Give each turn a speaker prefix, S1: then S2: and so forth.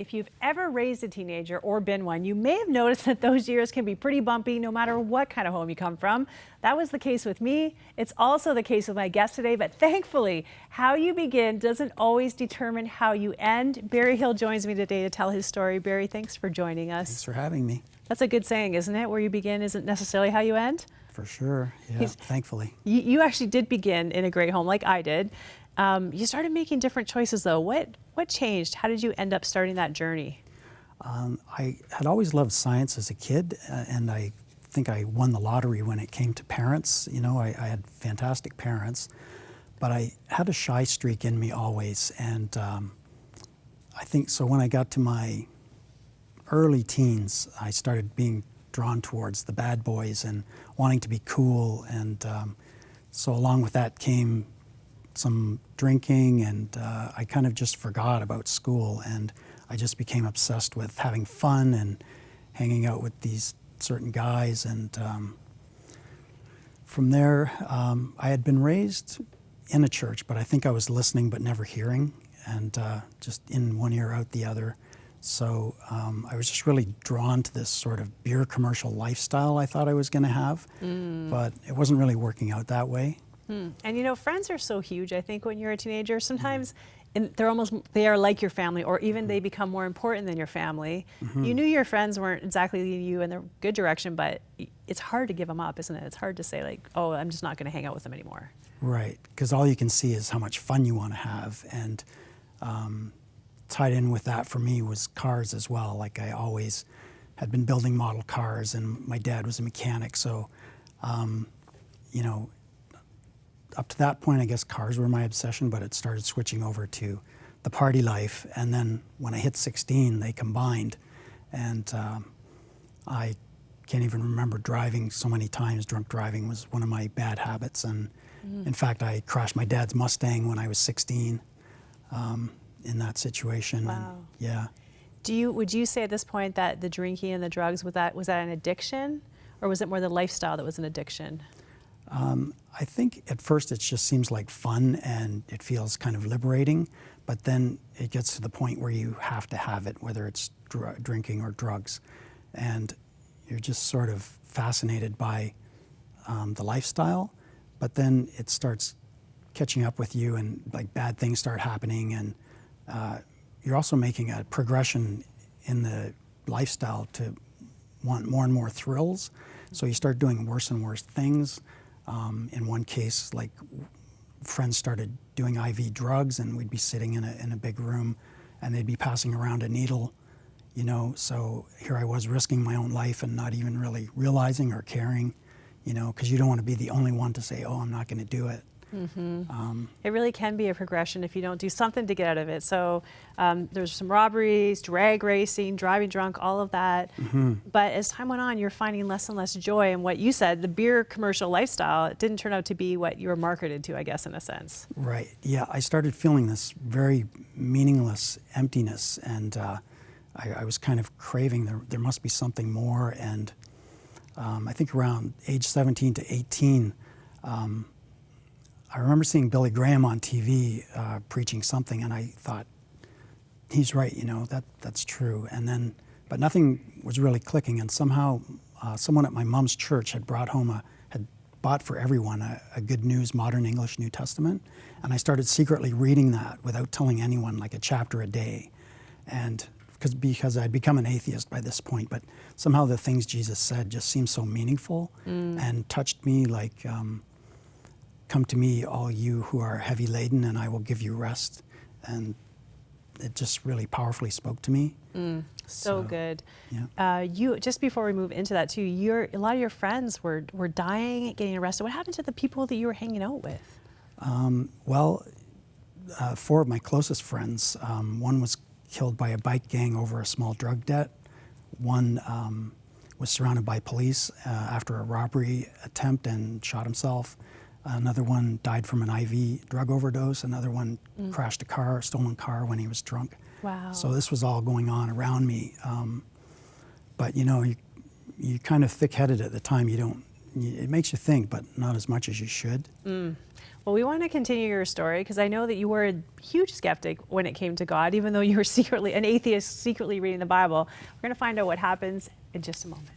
S1: If you've ever raised a teenager or been one, you may have noticed that those years can be pretty bumpy no matter what kind of home you come from. That was the case with me. It's also the case with my guest today, but thankfully, how you begin doesn't always determine how you end. Barry Hill joins me today to tell his story. Barry, thanks for joining us.
S2: Thanks for having me.
S1: That's a good saying, isn't it? Where you begin isn't necessarily how you end.
S2: For sure, yeah, thankfully.
S1: You actually did begin in a great home like I did. You started making different choices though. What changed? How did you end up starting that journey?
S2: I had always loved science as a kid, and I think I won the lottery when it came to parents. You know, I had fantastic parents, but I had a shy streak in me always. And I think so when I got to my early teens, I started being drawn towards the bad boys and wanting to be cool. And so along with that came some drinking, and I kind of just forgot about school, and I just became obsessed with having fun and hanging out with these certain guys. And from there, I had been raised in a church, but I think I was listening but never hearing, and just in one ear out the other. So I was just really drawn to this sort of beer commercial lifestyle I thought I was going to have, but it wasn't really working out that way.
S1: And you know, friends are so huge, I think, when you're a teenager. Sometimes they are like your family, or even they become more important than your family. You knew your friends weren't exactly leading you in the good direction, but it's hard to give them up, isn't it? It's hard to say like, oh, I'm just not going to hang out with them anymore.
S2: Right, because all you can see is how much fun you want to have. And tied in with that for me was cars as well. Like I always had been building model cars, and my dad was a mechanic. So, you know, up to that point, I guess cars were my obsession, but it started switching over to the party life. And then when I hit 16, they combined. And I can't even remember driving so many times. Drunk driving was one of my bad habits. And in fact, I crashed my dad's Mustang when I was 16 in that situation.
S1: Wow.
S2: And, yeah.
S1: Would you say at this point that the drinking and the drugs, was that an addiction? Or was it more the lifestyle that was an addiction?
S2: I think at first it just seems like fun and it feels kind of liberating, but then it gets to the point where you have to have it, whether it's drinking or drugs, and you're just sort of fascinated by the lifestyle, but then it starts catching up with you, and like bad things start happening, and you're also making a progression in the lifestyle to want more and more thrills, so you start doing worse and worse things. In one case, like friends started doing IV drugs, and we'd be sitting in a big room, and they'd be passing around a needle, you know. So here I was risking my own life and not even really realizing or caring, you know, because you don't want to be the only one to say, "Oh, I'm not going to do it."
S1: It really can be a progression if you don't do something to get out of it. So there's some robberies, drag racing, driving drunk, all of that. But as time went on, you're finding less and less joy in what you said, the beer commercial lifestyle. It didn't turn out to be what you were marketed to, I guess, in a sense.
S2: Right. Yeah, I started feeling this very meaningless emptiness, and I was kind of craving there must be something more. And I think around age 17 to 18, I remember seeing Billy Graham on TV preaching something, and I thought, he's right, you know, that's true. And then, but nothing was really clicking, and somehow someone at my mom's church had had bought for everyone a Good News Modern English New Testament, and I started secretly reading that without telling anyone, like a chapter a day. And because I'd become an atheist by this point, but somehow the things Jesus said just seemed so meaningful and touched me, like, "Come to me, all you who are heavy laden, and I will give you rest." And it just really powerfully spoke to me.
S1: So good.
S2: Yeah.
S1: You, just before we move into that too, a lot of your friends were dying, getting arrested. What happened to the people that you were hanging out with?
S2: Well, four of my closest friends, one was killed by a bike gang over a small drug debt. One was surrounded by police after a robbery attempt and shot himself. Another one died from an IV drug overdose. Another one crashed a stolen car when he was drunk.
S1: Wow.
S2: So this was all going on around me. But you know, you kind of thick-headed at the time. You don't it makes you think, but not as much as you should.
S1: Well, we want to continue your story because I know that you were a huge skeptic when it came to God, even though you were secretly an atheist, secretly reading the Bible. We're going to find out what happens in just a moment.